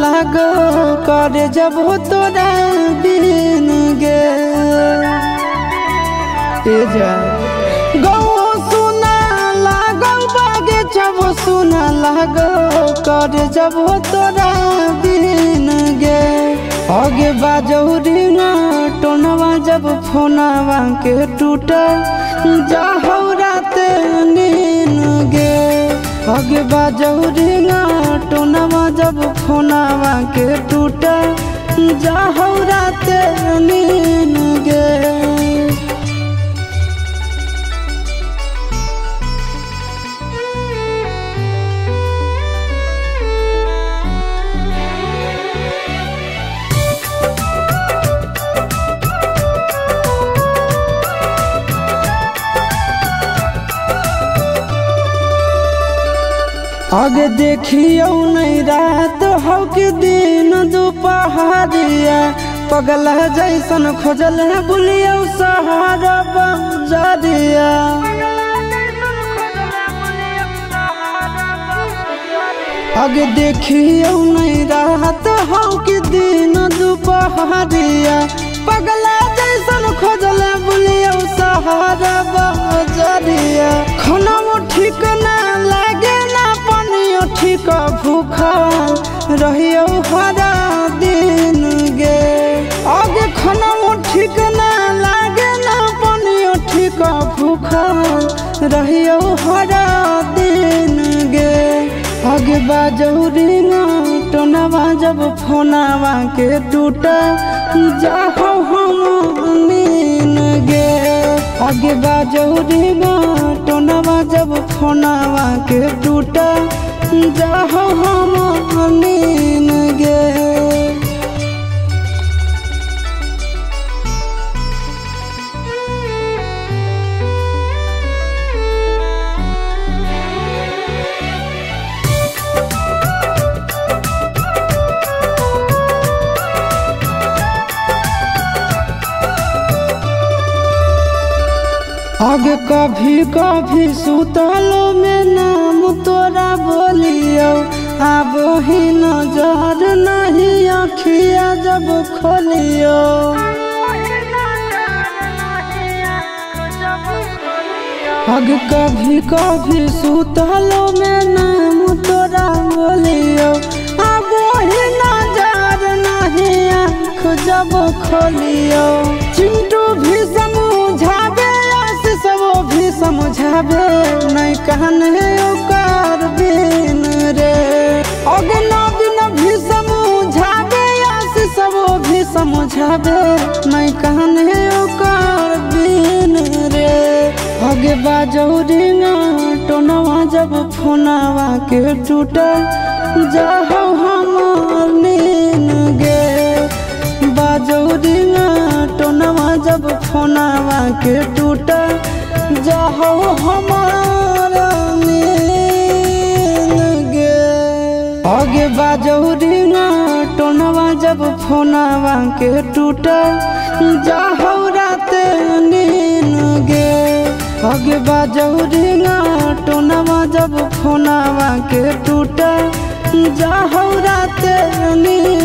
लागो करे जब तोरा बिन गे गौ सुना लागो बागे जब सुना लागो करे जब तोरा बिन गे आगे बाजो रिंगा टोनवा जब फोनवा के टूटा जाहो रात नीन गे आगे बाजो रिंगा टोनवा जब फोनवा के टूटा जाहो रात नीन गे। आगे देखियो नहीं रात हो के दिन दोपहरिया पगल जैसन खोजल है बुलियो सहारा बंजरिया आगे देखियो नहीं रात हो के दिन दोपहरिया पगल जैसन खोजल है बुलियो सहारा बंजरिया खाना ठीक ना लागे ठीक भूखा रहियो हरा दिन गे आगे खाना ठीक ना लागे ना पानियो ठीक भूखा रहियो हरा दिन गे आगे बाजो रिंगा टोनवा जब फोनवा के टूटा जाहो हम नीन गे आगे बाजो रिंगा टोनवा जब फोनवा के टूटा जाहो हम नीन गे। आगे कभी कभी सुतलो में नाम तोरा बोलियो अब ही नजर नहीं अखिया जब खोलियो आगे कभी कभी सुतलो में नाम तोरा बोलियो अब ही नजर नहीं आँख जब खोलियो चिंटू भी समझावे सब भी समझावे नहीं कहने ओकर बिन रे अगना बिन भी समझावे सब भी समझावे नहीं कहने ओकर बिन रे आगे बाजो रिंगा टोनवा जब फोनवा के टूटा जाहो हम नीन गे बाजो रिंगा टोनवा जब फोनवा के टूटा जाहो हमारा नीन गे आगे बाजो रिंगा टोनवा जब फोनवा के टूटा जाहो रात नीन गे आगे बाजो रिंगा टोनवा जब फोनवा के टूटा जाहो रात नीन